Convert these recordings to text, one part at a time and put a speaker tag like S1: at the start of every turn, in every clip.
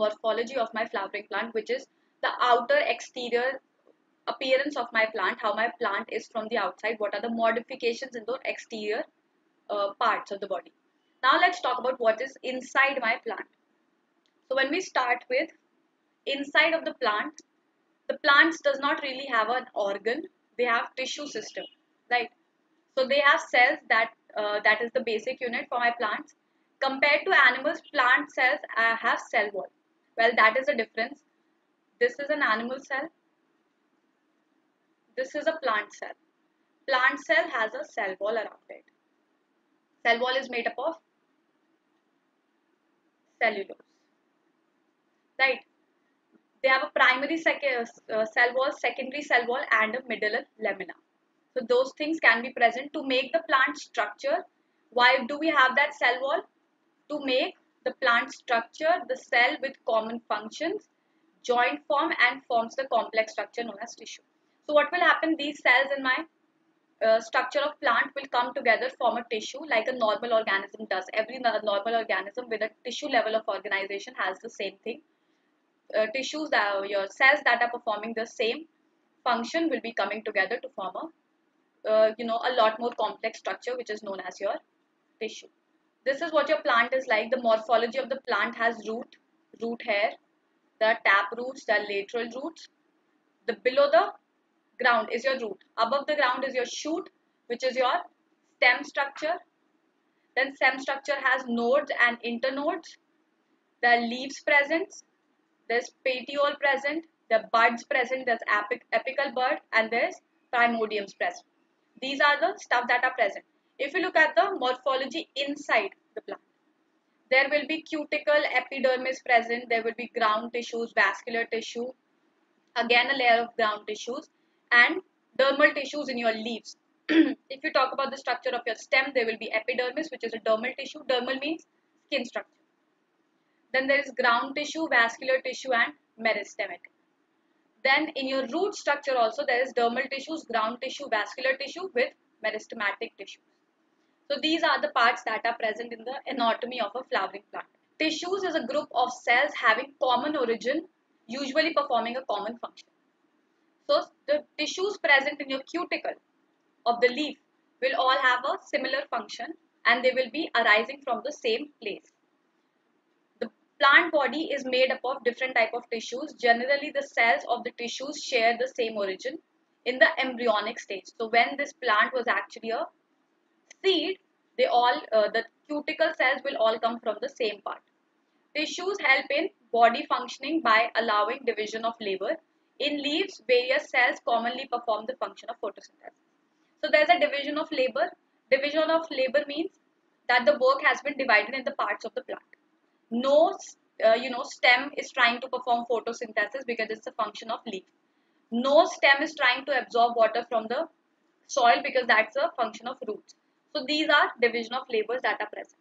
S1: morphology of my flowering plant, which is the outer exterior appearance of my plant, how my plant is from the outside, what are the modifications in the exterior parts of the body. Now let's talk about what is inside my plant. So when we start with inside of the plants does not really have an organ, they have tissue system, right? So they have cells that is the basic unit for my plants. Compared to animals, plant cells have cell wall. Well, that is the difference. This is an animal cell. This is a plant cell. Plant cell has a cell wall around it. Cell wall is made up of cellulose, right? They have a primary cell wall, secondary cell wall, and a middle lamina. So those things can be present to make the plant structure. Why do we have that cell wall? To make the plant structure, the cell with common functions, joint form and forms the complex structure known as tissue. So what will happen? These cells in my structure of plant will come together, form a tissue like a normal organism does. Every normal organism with a tissue level of organization has the same thing. Tissues that your cells that are performing the same function will be coming together to form a lot more complex structure, which is known as your tissue. This is what your plant is like. The morphology of the plant has root hair, the tap roots, the lateral roots. The below the ground is your root. Above the ground is your shoot, which is your stem structure. Then stem structure has nodes and internodes. The leaves present. There's petiole present. The buds present. There's apical bud, and there's primordiums present. These are the stuff that are present. If you look at the morphology inside the plant, there will be cuticle, epidermis present. There will be ground tissues, vascular tissue, again a layer of ground tissues, and dermal tissues in your leaves. If you talk about the structure of your stem, there will be epidermis, which is a dermal tissue. Dermal means skin structure. Then there is ground tissue, vascular tissue, and meristematic. Then in your root structure also there is dermal tissues, ground tissue, vascular tissue with meristematic tissues. So these are the parts that are present in the anatomy of a flowering plant. Tissues is a group of cells having common origin, usually performing a common function. So the tissues present in your cuticle of the leaf will all have a similar function, and they will be arising from the same place. The plant body is made up of different type of tissues. Generally, the cells of the tissues share the same origin in the embryonic stage. So when this plant was actually a seed, the cuticle cells will all come from the same part. Tissues help in body functioning by allowing division of labor. In leaves, various cells commonly perform the function of photosynthesis. So there's a division of labor. Division of labor means that the work has been divided in the parts of the plant. No, stem is trying to perform photosynthesis because it's a function of leaf. No stem is trying to absorb water from the soil because that's a function of roots. So these are division of labors that are present.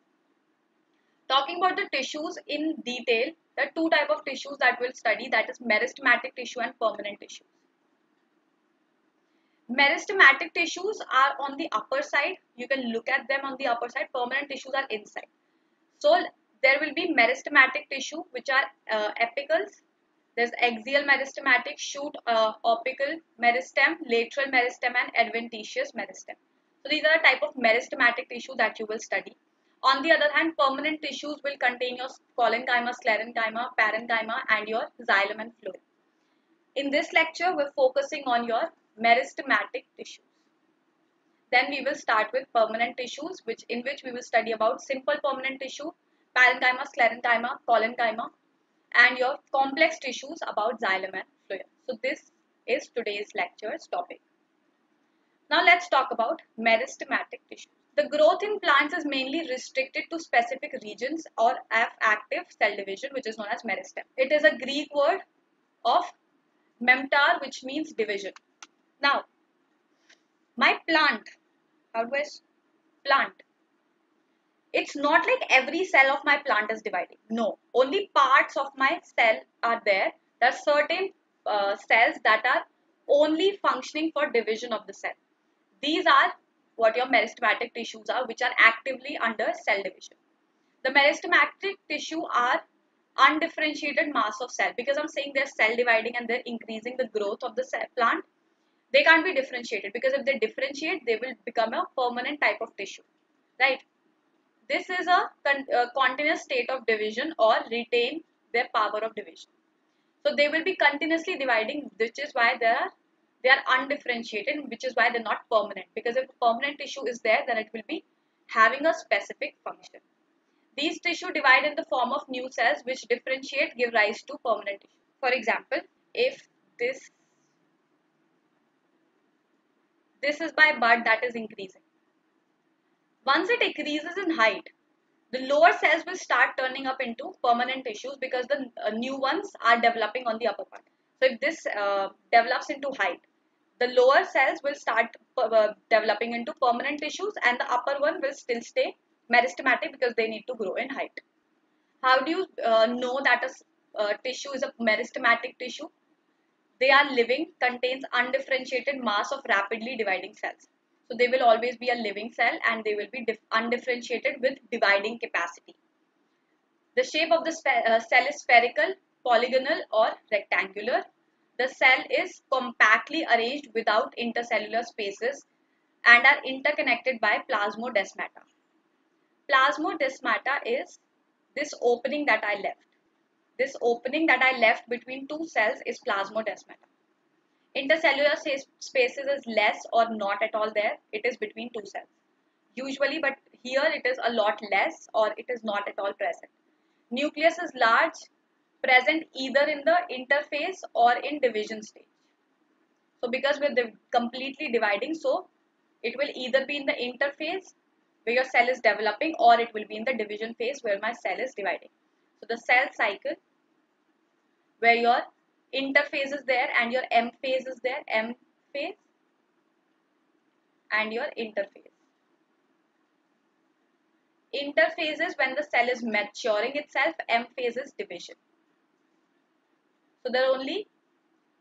S1: Talking about the tissues in detail, there are two types of tissues that we'll study, that is meristematic tissue and permanent tissues. Meristematic tissues are on the upper side. You can look at them on the upper side. Permanent tissues are inside. So there will be meristematic tissue, which are apicals. There's axial meristematic, shoot, apical meristem, lateral meristem, and adventitious meristem. So these are the type of meristematic tissue that you will study. On the other hand, permanent tissues will contain your collenchyma, sclerenchyma, parenchyma, and your xylem and phloem. In this lecture, we're focusing on your meristematic tissues. Then we will start with permanent tissues, in which we will study about simple permanent tissue, parenchyma, sclerenchyma, collenchyma, and your complex tissues about xylem and phloem. So this is today's lecture's topic. Now let's talk about meristematic tissues. The growth in plants is mainly restricted to specific regions or active cell division, which is known as meristem. It is a Greek word of memtar, which means division. Now, my plant, how do I plant? It's not like every cell of my plant is dividing. No, only parts of my cell are there. There are certain cells that are only functioning for division of the cell. These are what your meristematic tissues are, which are actively under cell division. The meristematic tissue are undifferentiated mass of cell. Because I'm saying they're cell dividing and they're increasing the growth of the cell plant, they can't be differentiated, because if they differentiate, they will become a permanent type of tissue, right? This is a continuous state of division or retain their power of division. So they will be continuously dividing, which is why they are undifferentiated, which is why they're not permanent. Because if permanent tissue is there, then it will be having a specific function. These tissue divide in the form of new cells which differentiate, give rise to permanent tissue. For example, if this is my bud that is increasing. Once it increases in height, the lower cells will start turning up into permanent tissues because the new ones are developing on the upper part. So if this develops into height, the lower cells will start developing into permanent tissues, and the upper one will still stay meristematic because they need to grow in height. How do you know that a tissue is a meristematic tissue? They are living, contains undifferentiated mass of rapidly dividing cells. So they will always be a living cell and they will be undifferentiated with dividing capacity. The shape of the cell is spherical, polygonal or rectangular. The cell is compactly arranged without intercellular spaces and are interconnected by plasmodesmata. Plasmodesmata is this opening that I left. This opening that I left between two cells is plasmodesmata. Intercellular spaces is less or not at all there. It is between two cells. Usually, but here it is a lot less or it is not at all present. Nucleus is large, present either in the interphase or in division stage. So because we're completely dividing, so it will either be in the interphase where your cell is developing, or it will be in the division phase where my cell is dividing. So the cell cycle where your interphase is there and your M phase is there, M phase and your interphase. Interphase is when the cell is maturing itself, M phase is division. So there are only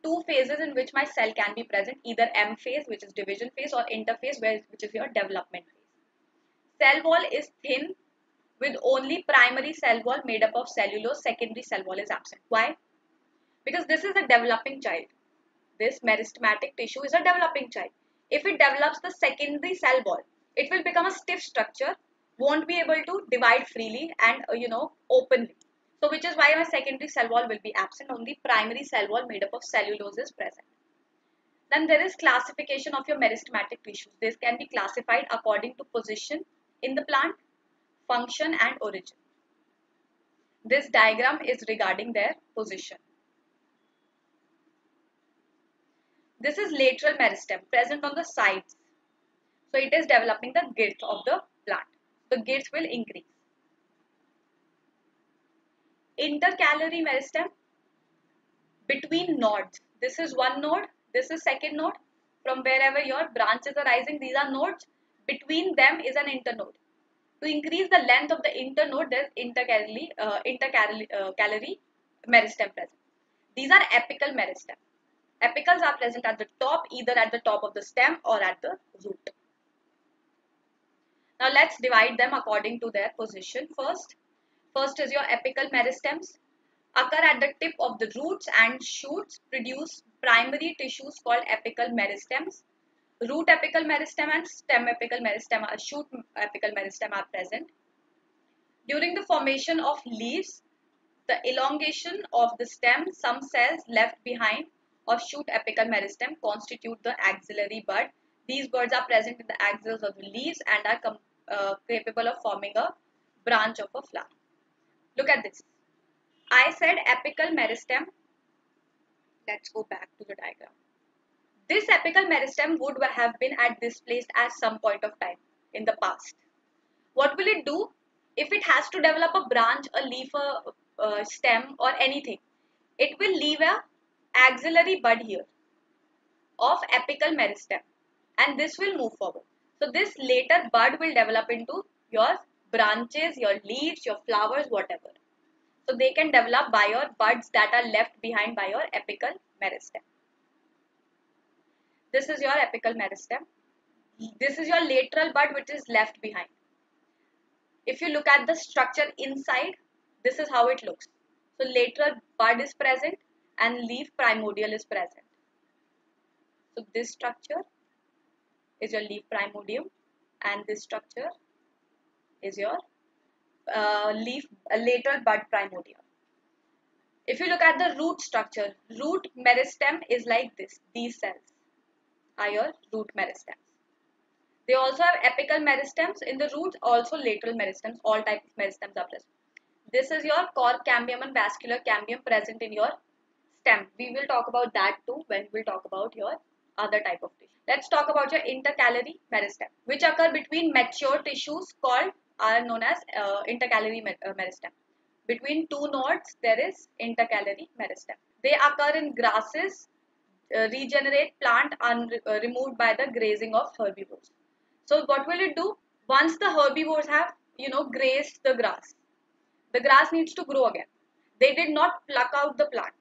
S1: two phases in which my cell can be present, either M phase, which is division phase, or interphase, which is your development phase. Cell wall is thin with only primary cell wall made up of cellulose, secondary cell wall is absent. Why? Because this is a developing child. This meristematic tissue is a developing child. If it develops the secondary cell wall, it will become a stiff structure, won't be able to divide freely and openly. So which is why my secondary cell wall will be absent, only primary cell wall made up of cellulose is present. Then there is classification of your meristematic tissues. This can be classified according to position in the plant, function and origin. This diagram is regarding their position. This is lateral meristem present on the sides. So it is developing the girth of the plant. The girth will increase. Intercalary meristem between nodes. This is one node, this is second node. From wherever your branches are rising, these are nodes. Between them is an internode. To increase the length of the internode, there is intercalary meristem present. These are apical meristem. Apicals are present at the top, either at the top of the stem or at the root. Now let's divide them according to their position first. First is your apical meristems. Occur at the tip of the roots and shoots, produce primary tissues called apical meristems. Root apical meristem and stem apical meristem, shoot apical meristem are present. During the formation of leaves, the elongation of the stem, some cells left behind of shoot apical meristem constitute the axillary bud. These buds are present in the axils of the leaves and are capable of forming a branch of a flower. Look at this. I said apical meristem. Let's go back to the diagram. This apical meristem would have been at this place at some point of time in the past. What will it do? If it has to develop a branch, a leaf, a stem or anything, it will leave a axillary bud here of apical meristem and this will move forward. So this later bud will develop into your branches, your leaves, your flowers, whatever. So they can develop by your buds that are left behind by your apical meristem. This is your apical meristem. This is your lateral bud which is left behind. If you look at the structure inside, this is how it looks. So lateral bud is present and leaf primordial is present. So this structure is your leaf primordium and this structure is your lateral bud primordium. If you look at the root structure, root meristem is like this. These cells are your root meristems. They also have apical meristems in the roots, also lateral meristems. All types of meristems are present. This is your cork cambium and vascular cambium present in your stem. We will talk about that too when we will talk about your other type of tissue. Let's talk about your intercalary meristem, which occur between mature tissues called are known as intercalary meristem. Between two nodes, there is intercalary meristem. They occur in grasses, regenerate plant removed by the grazing of herbivores. So what will it do? Once the herbivores have, grazed the grass needs to grow again. They did not pluck out the plant,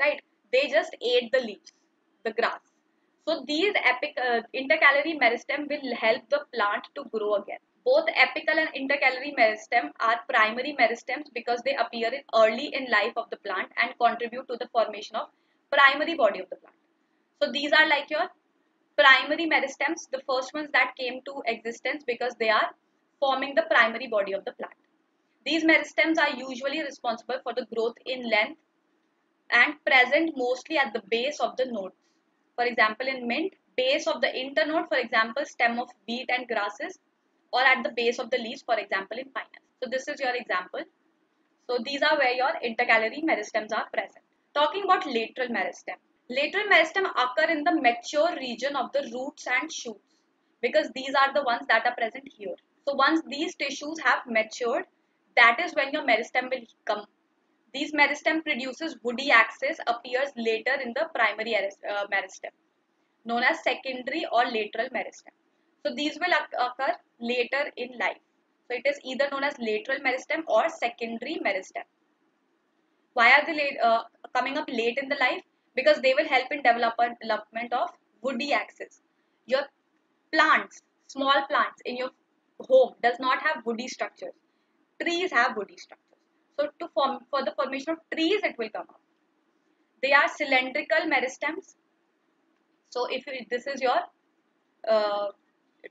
S1: right? They just ate the leaves, the grass. So these intercalary meristem will help the plant to grow again. Both apical and intercalary meristem are primary meristems because they appear in early in life of the plant and contribute to the formation of primary body of the plant. So these are like your primary meristems, the first ones that came to existence because they are forming the primary body of the plant. These meristems are usually responsible for the growth in length and present mostly at the base of the nodes. For example, in mint, base of the internode, for example, stem of wheat and grasses, or at the base of the leaves, for example, in pinus. So this is your example. So these are where your intercalary meristems are present. Talking about lateral meristem. Lateral meristem occur in the mature region of the roots and shoots because these are the ones that are present here. So once these tissues have matured, that is when your meristem will come. These meristem produces woody axis appears later in the primary meristem, known as secondary or lateral meristem. So these will occur later in life. So it is either known as lateral meristem or secondary meristem. Why are they coming up late in the life? Because they will help in development of woody axis. Your plants, small plants in your home does not have woody structures. Trees have woody structures. So for the formation of trees, it will come up. They are cylindrical meristems. So this is your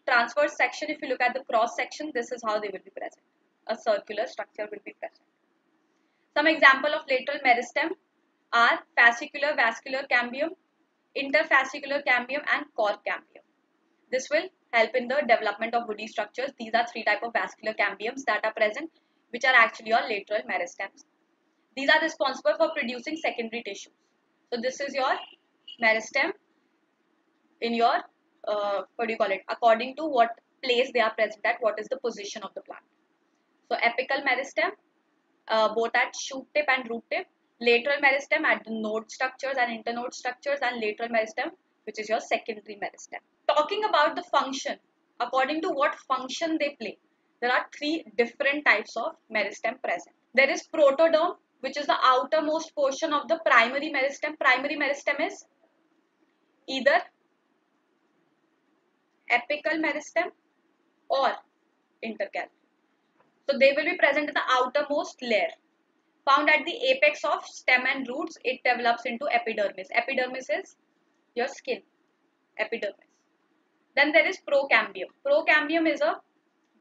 S1: transverse section, if you look at the cross section, this is how they will be present. A circular structure will be present. Some example of lateral meristem are fascicular vascular cambium, interfascicular cambium, and cork cambium. This will help in the development of woody structures. These are three types of vascular cambiums that are present, which are actually your lateral meristems. These are responsible for producing secondary tissues. So this is your meristem in your according to what place they are present at, what is the position of the plant. So apical meristem both at shoot tip and root tip, lateral meristem at the node structures and internode structures, and lateral meristem which is your secondary meristem. Talking about the function, according to what function they play, there are three different types of meristem present. There is protoderm, which is the outermost portion of the primary meristem. Primary meristem is either apical meristem or intercalary. So they will be present in the outermost layer. Found at the apex of stem and roots, it develops into epidermis. Epidermis is your skin, epidermis. Then there is procambium. Procambium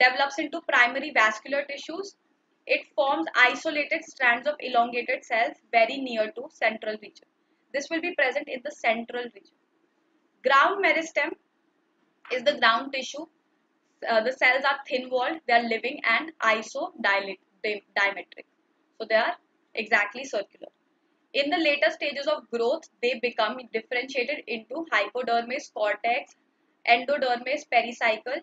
S1: develops into primary vascular tissues. It forms isolated strands of elongated cells very near to central region. This will be present in the central region. Ground meristem is the ground tissue. The cells are thin-walled, they are living and isodiametric. So they are exactly circular. In the later stages of growth, they become differentiated into hypodermis, cortex, endodermis, pericycle,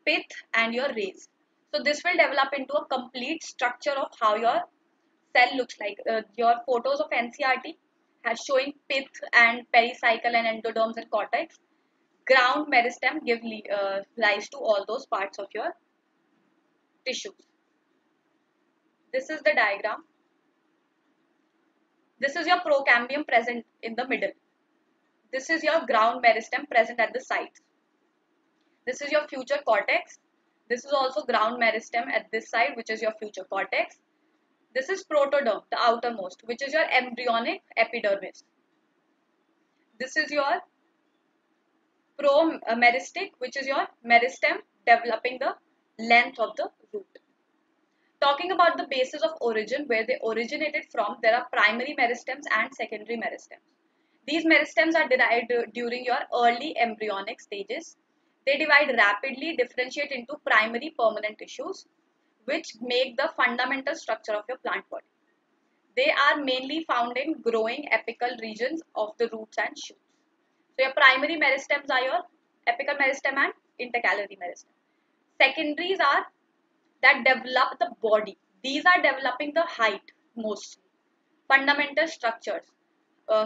S1: pith, and your rays. So this will develop into a complete structure of how your cell looks like. Your photos of NCRT has showing pith and pericycle and endoderms and cortex. Ground meristem give rise to all those parts of your tissues. This is the diagram. This is your procambium present in the middle. This is your ground meristem present at the sides. This is your future cortex. This is also ground meristem at this side, which is your future cortex. This is protoderm, the outermost, which is your embryonic epidermis. This is your promeristic, which is your meristem, developing the length of the root. Talking about the basis of origin, where they originated from, there are primary meristems and secondary meristems. These meristems are derived during your early embryonic stages. They divide rapidly, differentiate into primary permanent tissues, which make the fundamental structure of your plant body. They are mainly found in growing apical regions of the roots and shoots. So your primary meristems are your apical meristem and intercalary meristem. Secondaries are that develop the body. These are developing the height mostly. Fundamental structures.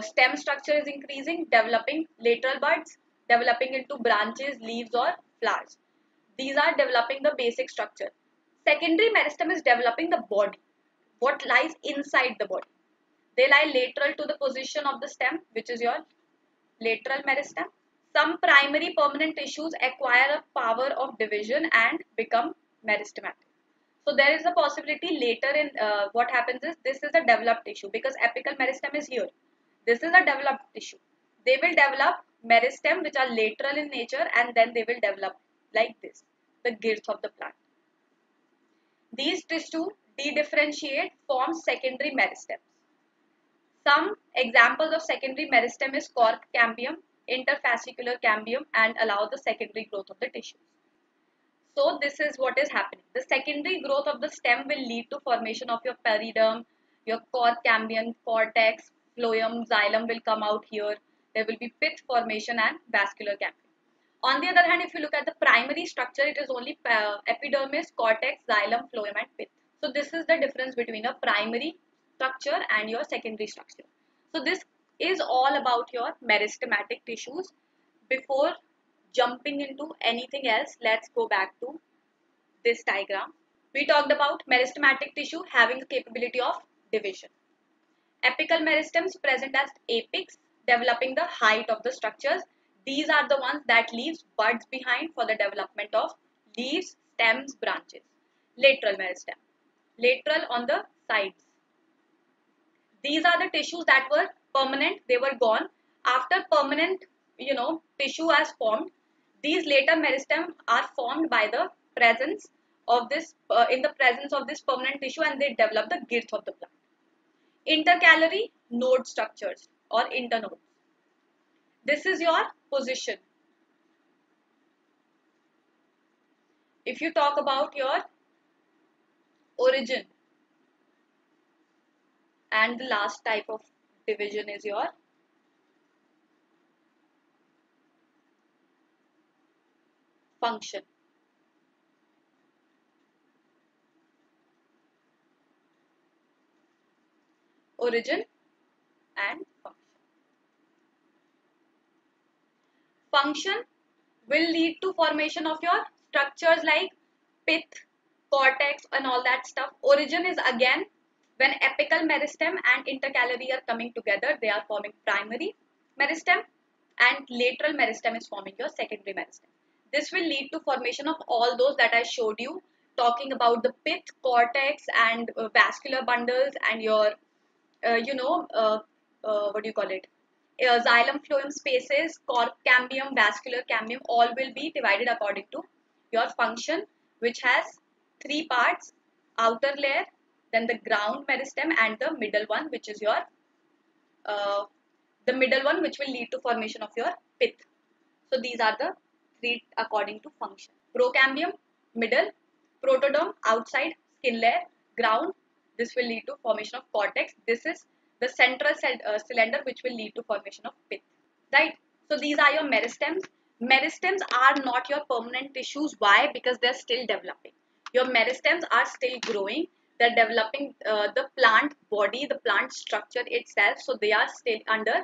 S1: Stem structure is increasing, developing lateral buds, developing into branches, leaves or flowers. These are developing the basic structure. Secondary meristem is developing the body, what lies inside the body. They lie lateral to the position of the stem, which is your lateral meristem. Some primary permanent tissues acquire a power of division and become meristematic. So there is a possibility later in what happens is this is a developed tissue because apical meristem is here. This is a developed tissue. They will develop meristem which are lateral in nature and then they will develop like this, the girth of the plant. These tissue dedifferentiate, form secondary meristems. Some examples of secondary meristem is cork cambium, interfascicular cambium and allow the secondary growth of the tissues. So this is what is happening. The secondary growth of the stem will lead to formation of your periderm, your cork cambium, cortex, phloem, xylem will come out here. There will be pith formation and vascular cambium. On the other hand, if you look at the primary structure, it is only epidermis, cortex, xylem, phloem and pith. So this is the difference between a primary structure and your secondary structure. So this is all about your meristematic tissues. Before jumping into anything else, let's go back to this diagram. We talked about meristematic tissue having the capability of division. Apical meristems present as apex, developing the height of the structures. These are the ones that leaves buds behind for the development of leaves, stems, branches. Lateral meristem, lateral on the sides. These are the tissues that were permanent, they were gone. After permanent, tissue has formed, these later meristem are formed by the presence of this, in the presence of this permanent tissue and they develop the girth of the plant. Intercalary node structures or internodes. This is your position. If you talk about your origin, and the last type of division is your function. Origin and function. Function will lead to formation of your structures like pith, cortex and all that stuff. Origin is again when apical meristem and intercalary are coming together, they are forming primary meristem and lateral meristem is forming your secondary meristem. This will lead to formation of all those that I showed you, talking about the pith, cortex and vascular bundles and your what do you call it, xylem phloem spaces, cork cambium, vascular cambium, all will be divided according to your function, which has three parts: outer layer, then the ground meristem and the middle one, which is your the middle one, which will lead to formation of your pith. So these are the three according to function: procambium middle, protoderm outside, skin layer, ground. This will lead to formation of cortex. This is the central cylinder, which will lead to formation of pith. Right. So these are your meristems. Meristems are not your permanent tissues. Why? Because they're still developing. Your meristems are still growing. They're developing the plant body, the plant structure itself. So they are still under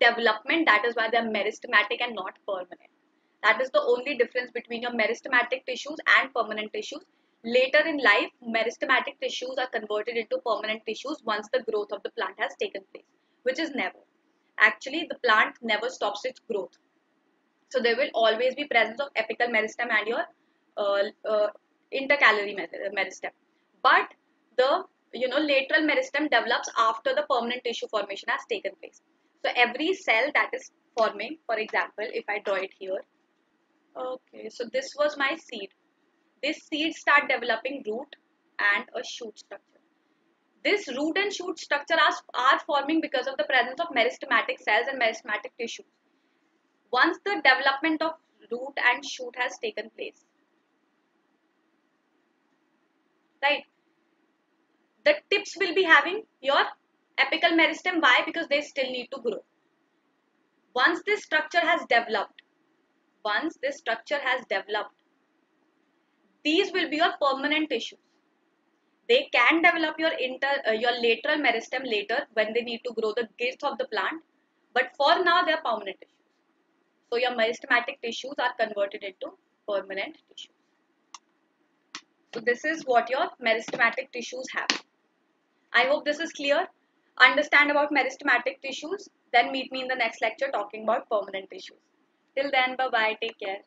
S1: development. That is why they're meristematic and not permanent. That is the only difference between your meristematic tissues and permanent tissues. Later in life, meristematic tissues are converted into permanent tissues once the growth of the plant has taken place, which is never. Actually, the plant never stops its growth. So there will always be presence of apical meristem and your intercalary meristem. But the lateral meristem develops after the permanent tissue formation has taken place. So every cell that is forming, for example, if I draw it here, okay, so this was my seed. This seed start developing root and a shoot structure. This root and shoot structure are forming because of the presence of meristematic cells and meristematic tissues. Once the development of root and shoot has taken place, right, the tips will be having your apical meristem. Why? Because they still need to grow. Once this structure has developed, once this structure has developed, these will be your permanent tissues. They can develop your lateral meristem later when they need to grow the gist of the plant, but for now they are permanent tissues. So your meristematic tissues are converted into permanent tissues. So this is what your meristematic tissues have. I hope this is clear. Understand about meristematic tissues, then meet me in the next lecture talking about permanent tissues. Till then, bye bye, take care.